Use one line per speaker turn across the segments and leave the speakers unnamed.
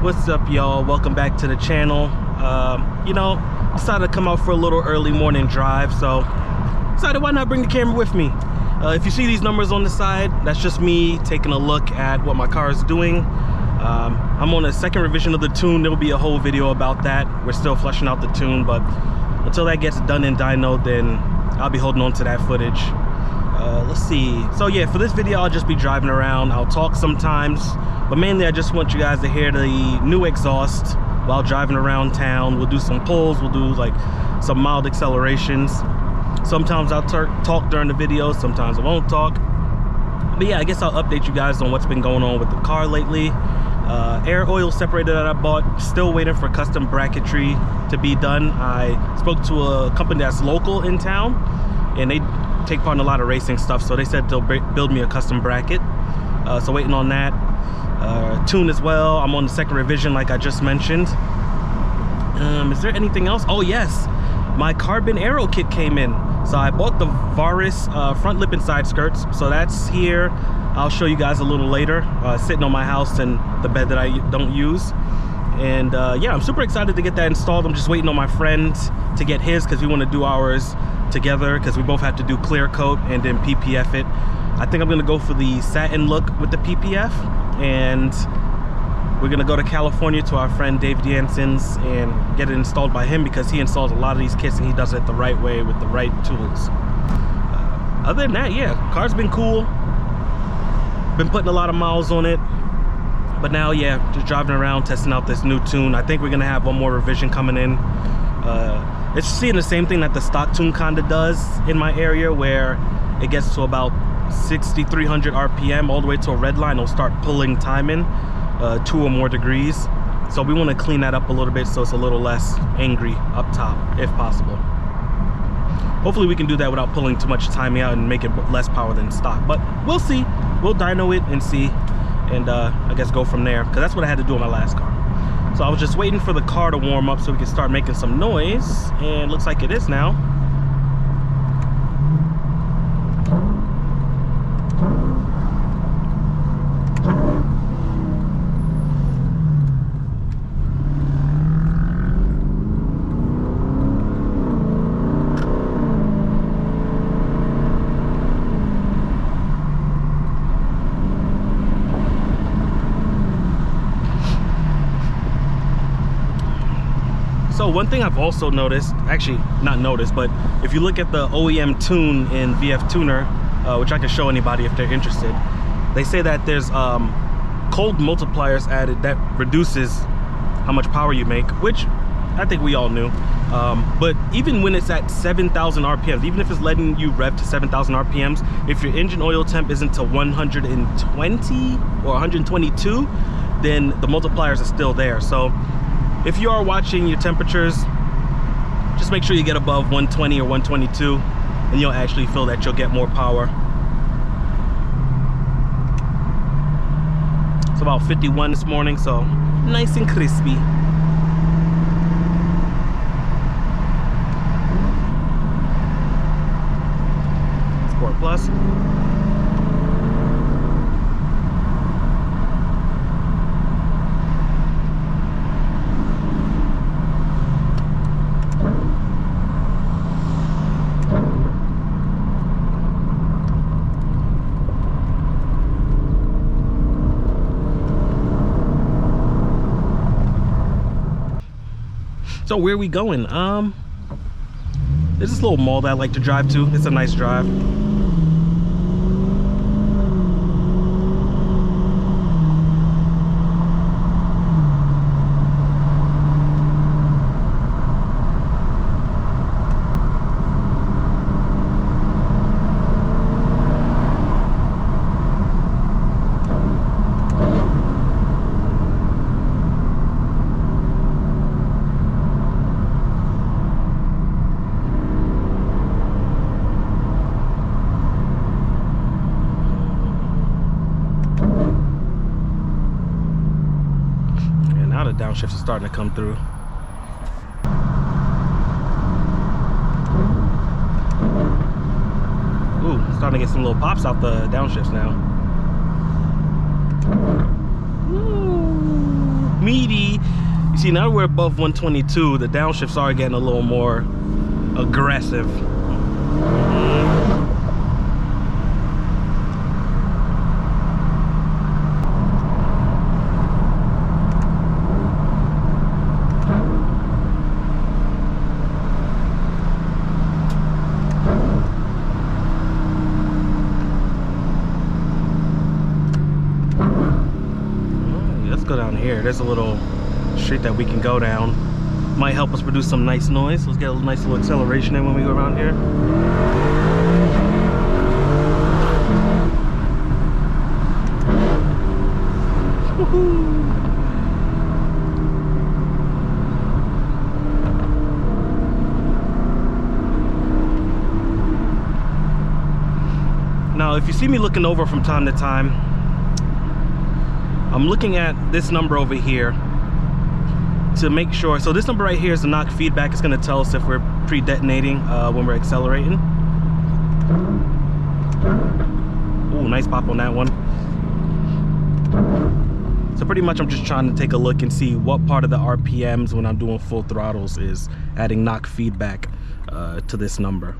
What's up, y'all? Welcome back to the channel. Decided to come out for a little early morning drive, so decided why not bring the camera with me. If you see these numbers on the side, that's just me taking a look at what my car is doing. I'm on a second revision of the tune. There will be a whole video about that. We're still fleshing out the tune, but until that gets done in dyno, then I'll be holding on to that footage. Let's see. So yeah, for this video, I'll just be driving around. I'll talk sometimes, but mainly I just want you guys to hear the new exhaust while driving around town. We'll do some pulls, we'll do like some mild accelerations. Sometimes I'll talk during the video, sometimes I won't talk. But yeah, I guess I'll update you guys on what's been going on with the car lately. Air oil separator that I bought, still waiting for custom bracketry to be done. I spoke to a company that's local in town, and they take part in a lot of racing stuff, so they said they'll build me a custom bracket. So waiting on that. Tune as well, I'm on the second revision like I just mentioned. Is there anything else? Oh yes, my carbon aero kit came in. So I bought the Varis front lip and side skirts, so that's here. I'll show you guys a little later, sitting on my house in the bed that I don't use. And yeah, I'm super excited to get that installed. I'm just waiting on my friend to get his, because we want to do ours together, because we both have to do clear coat and then PPF it. I think I'm gonna go for the satin look with the PPF, and we're gonna go to California to our friend Dave Jansen's and get it installed by him, because he installs a lot of these kits and he does it the right way with the right tools. Other than that, yeah, car's been cool. Been putting a lot of miles on it, but now, yeah, just driving around testing out this new tune. I think we're gonna have one more revision coming in. It's seeing the same thing that the stock tune kinda does in my area, where it gets to about 6,300 RPM all the way to a red line. It'll start pulling time in 2 or more degrees. So we want to clean that up a little bit so it's a little less angry up top if possible. Hopefully we can do that without pulling too much timing out and make it less power than stock, but we'll see. We'll dyno it and see, and I guess go from there, because that's what I had to do on my last car. So I was just waiting for the car to warm up so we can start making some noise, and looks like it is now. So one thing I've also noticed, actually not noticed, but if you look at the OEM tune in VF Tuner, which I can show anybody if they're interested, they say that there's cold multipliers added that reduces how much power you make, which I think we all knew. But even when it's at 7,000 RPMs, even if it's letting you rev to 7,000 RPMs, if your engine oil temp isn't to 120 or 122, then the multipliers are still there. So if you are watching your temperatures, just make sure you get above 120 or 122, and you'll actually feel that you'll get more power. It's about 51 this morning, so nice and crispy. Sport Plus. So where are we going? There's this little mall that I like to drive to. It's a nice drive. Downshifts are starting to come through. Ooh, starting to get some little pops out the downshifts now. Ooh. meaty. You see, now we're above 122, the downshifts are getting a little more aggressive. Let's go down here. There's a little street that we can go down. Might help us produce some nice noise. Let's get a nice little acceleration in when we go around here. Now, if you see me looking over from time to time, I'm looking at this number over here to make sure. So this number right here is the knock feedback. It's going to tell us if we're pre-detonating when we're accelerating. Ooh, nice pop on that one. So pretty much I'm just trying to take a look and see what part of the RPMs when I'm doing full throttles is adding knock feedback to this number.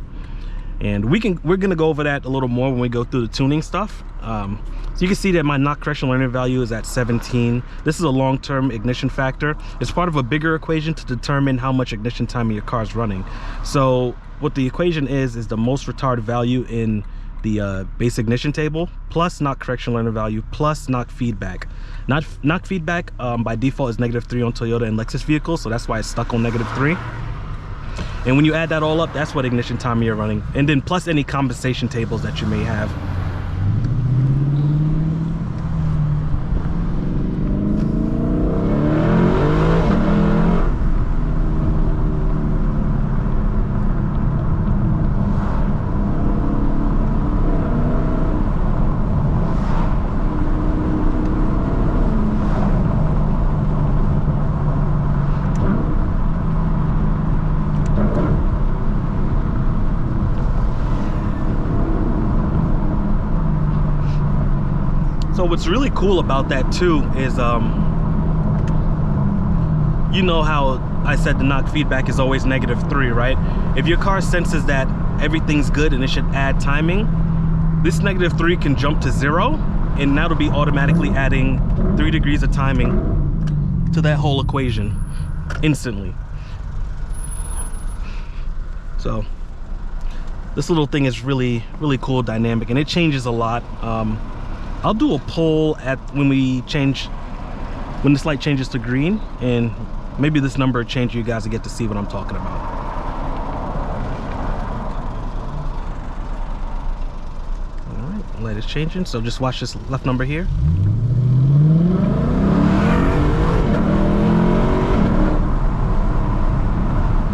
And we're gonna go over that a little more when we go through the tuning stuff. So you can see that my knock correction learning value is at 17. This is a long-term ignition factor. It's part of a bigger equation to determine how much ignition time your car is running. So what the equation is the most retarded value in the base ignition table plus knock correction learning value plus knock feedback. Knock feedback by default is -3 on Toyota and Lexus vehicles, so that's why it's stuck on -3. And when you add that all up, that's what ignition time you're running. And then plus any compensation tables that you may have. So what's really cool about that too is, you know how I said the knock feedback is always -3, right? If your car senses that everything's good and it should add timing, this -3 can jump to 0, and that'll be automatically adding 3 degrees of timing to that whole equation instantly. So this little thing is really cool, dynamic, and it changes a lot. I'll do a poll at when this light changes to green, and maybe this number change you guys to get to see what I'm talking about. All right, light is changing, so just watch this left number here.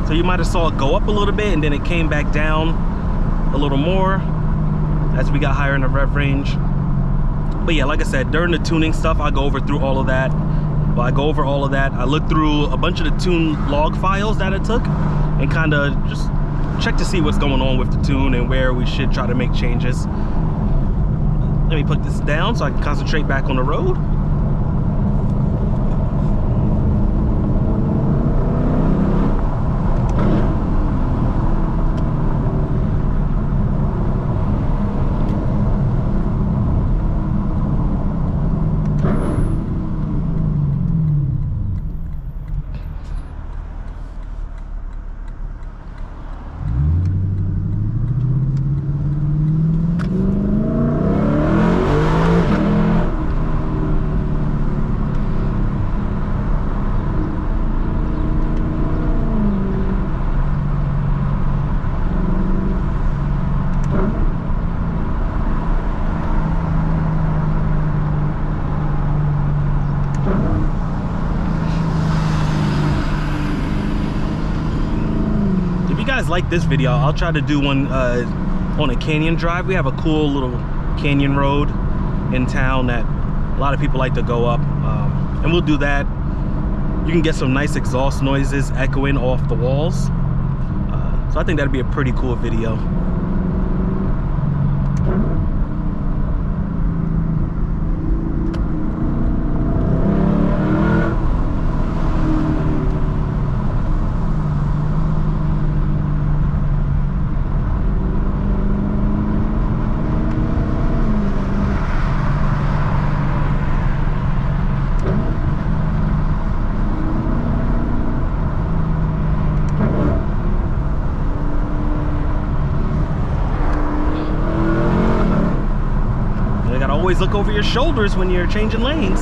So you might have saw it go up a little bit and then it came back down a little more as we got higher in the rev range. But yeah, like I said, during the tuning stuff, I go over through all of that. Well, I go over all of that. I look through a bunch of the tune log files that I took and kind of just check to see what's going on with the tune and where we should try to make changes. Let me put this down so I can concentrate back on the road. Guys like this video, I'll try to do one on a canyon drive. We have a cool little canyon road in town that a lot of people like to go up, and we'll do that. You can get some nice exhaust noises echoing off the walls, so I think that'd be a pretty cool video. always look over your shoulders when you're changing lanes.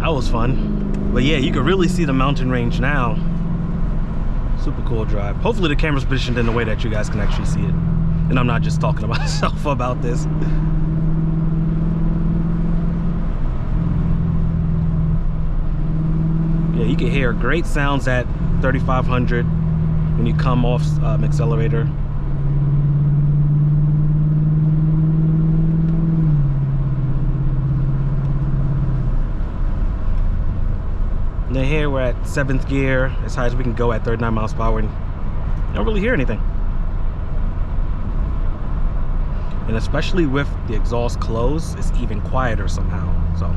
That was fun. But yeah, you can really see the mountain range now. Super cool drive. Hopefully the camera's positioned in a way that you guys can actually see it, and I'm not just talking to myself about this. Yeah, you can hear great sounds at 3,500 when you come off accelerator. And then here we're at 7th gear, as high as we can go at 39 miles per hour, and you don't really hear anything. And especially with the exhaust closed, it's even quieter somehow. So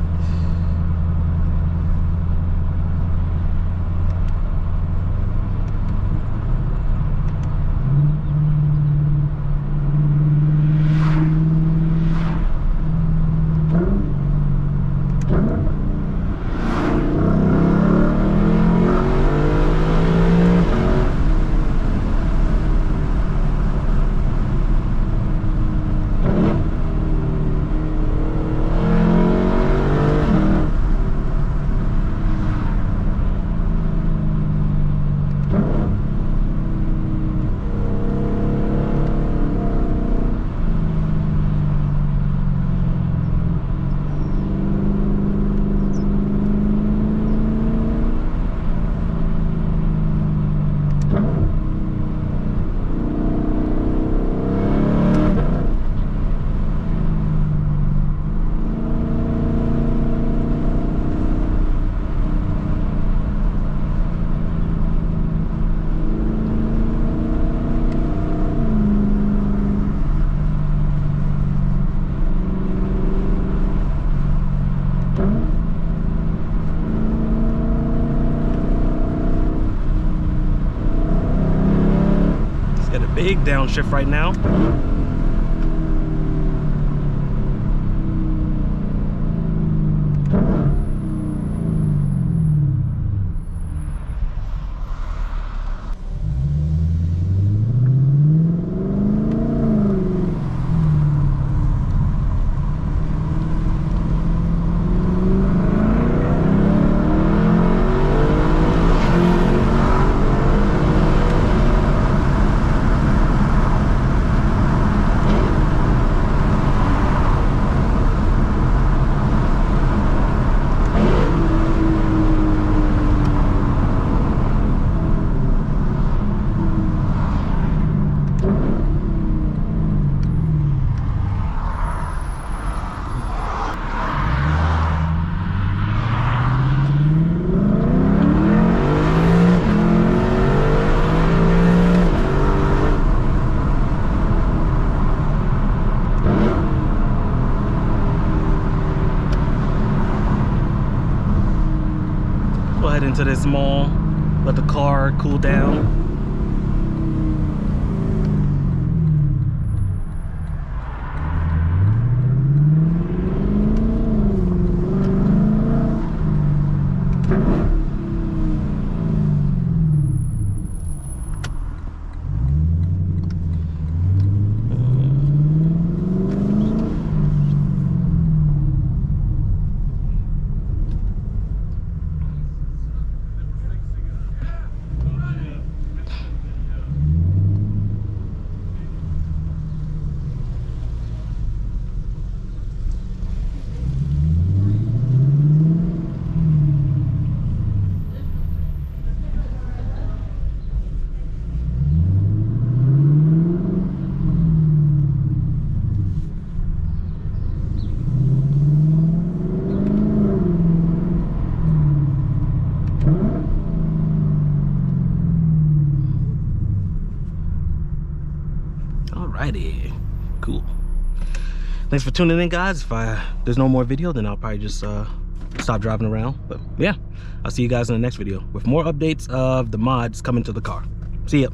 big downshift right now. Go ahead into this mall, let the car cool down. Alrighty, cool. Thanks for tuning in, guys. If there's no more video, then I'll probably just stop driving around. But yeah, I'll see you guys in the next video with more updates of the mods coming to the car. See ya.